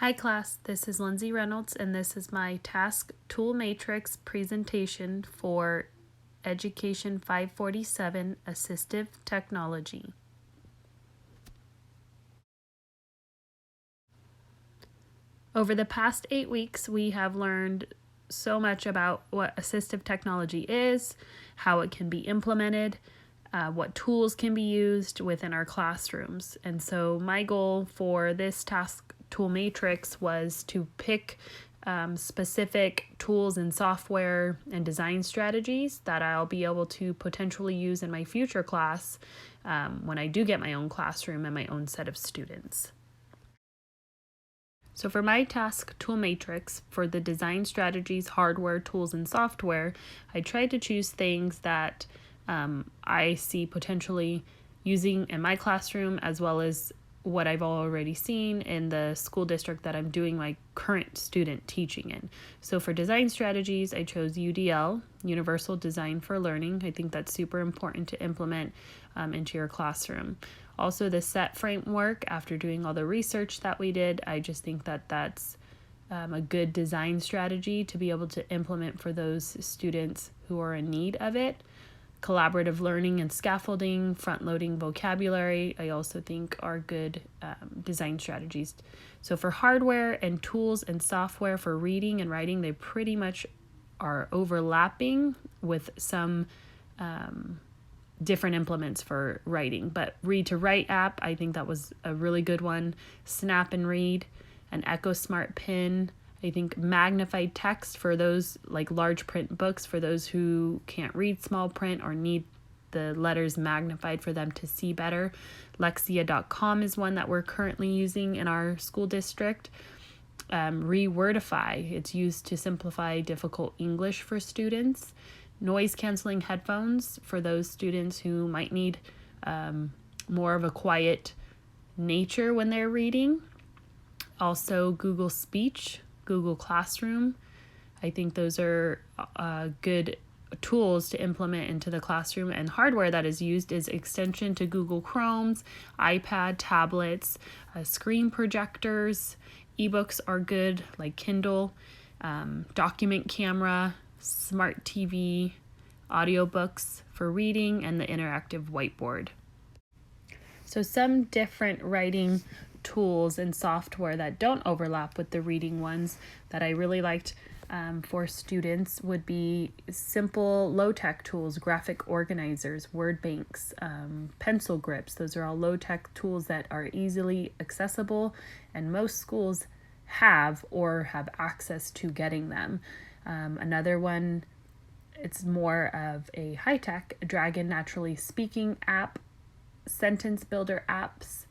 Hi class, this is Lindsay Reynolds and this is my task tool matrix presentation for Education 547 Assistive Technology. Over the past 8 weeks, we have learned so much about what assistive technology is, how it can be implemented, what tools can be used within our classrooms. And so my goal for this task tool matrix was to pick specific tools and software and design strategies that I'll be able to potentially use in my future class when I do get my own classroom and my own set of students. So for my task tool matrix for the design strategies, hardware, tools, and software, I tried to choose things that I see potentially using in my classroom, as well as what I've already seen in the school district that I'm doing my current student teaching in. So for design strategies, I chose UDL, Universal Design for Learning. I think that's super important to implement into your classroom. Also, the SET framework, after doing all the research that we did, I just think that that's a good design strategy to be able to implement for those students who are in need of it. Collaborative learning and scaffolding, front-loading vocabulary, I also think are good design strategies. So for hardware and tools and software for reading and writing, they pretty much are overlapping with some different implements for writing. But Read to Write app, I think that was a really good one. Snap and Read, an Echo Smart Pen. I think magnified text for those like large print books for those who can't read small print or need the letters magnified for them to see better. Lexia.com is one that we're currently using in our school district. Rewordify, it's used to simplify difficult English for students. Noise canceling headphones for those students who might need more of a quiet nature when they're reading. Also Google Speech, Google Classroom. I think those are good tools to implement into the classroom, and hardware that is used is extension to Google Chromes, iPad, tablets, screen projectors. Ebooks are good, like Kindle, document camera, smart TV, audiobooks for reading, and the interactive whiteboard. So some different writing tools and software that don't overlap with the reading ones that I really liked for students would be simple low-tech tools, graphic organizers, word banks, pencil grips. Those are all low-tech tools that are easily accessible, and most schools have or have access to getting them. Another one, it's more of a high-tech Dragon Naturally Speaking app, sentence builder apps,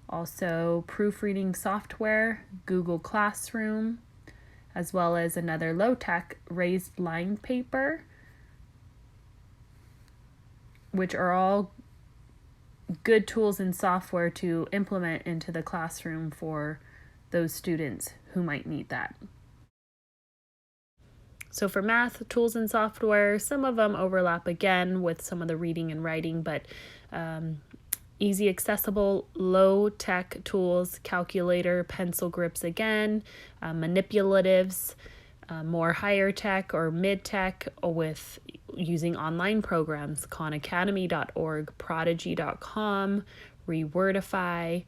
also proofreading software, Google Classroom, as well as another low-tech raised line paper, which are all good tools and software to implement into the classroom for those students who might need that. So for math, tools and software, some of them overlap again with some of the reading and writing, but easy accessible, low-tech tools, calculator, pencil grips again, manipulatives, more higher tech or mid-tech with using online programs, khanacademy.org, prodigy.com, Rewordify,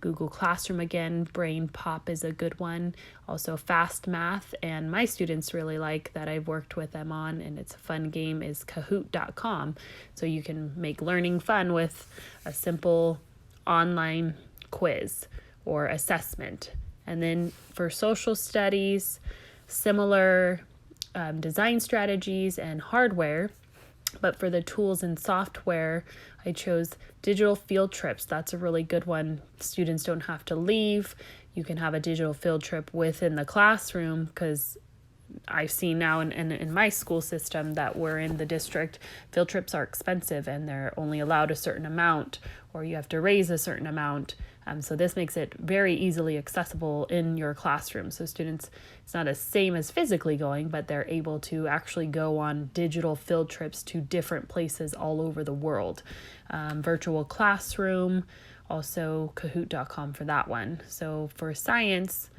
Google Classroom again, BrainPop is a good one. Also Fast Math, and my students really like that I've worked with them on, and it's a fun game, is Kahoot.com. So you can make learning fun with a simple online quiz or assessment. And then for social studies, similar design strategies and hardware. But for the tools and software, I chose digital field trips. That's a really good one. Students don't have to leave. You can have a digital field trip within the classroom, because I've seen now in my school system that we're in the district, field trips are expensive and they're only allowed a certain amount, or you have to raise a certain amount. So this makes it very easily accessible in your classroom. So students, it's not the same as physically going, but they're able to actually go on digital field trips to different places all over the world. Virtual classroom, also Kahoot.com for that one. So for science,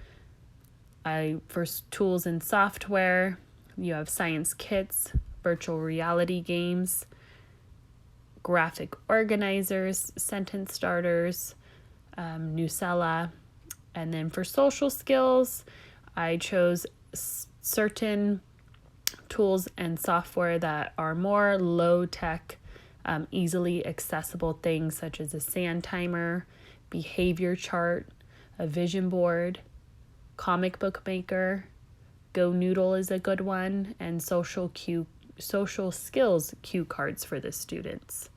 Tools and software, you have science kits, virtual reality games, graphic organizers, sentence starters, Nucella. And then for social skills, I chose certain tools and software that are more low-tech, easily accessible things such as a sand timer, behavior chart, a vision board, comic book maker, Go Noodle is a good one, and social skills cue cards for the students.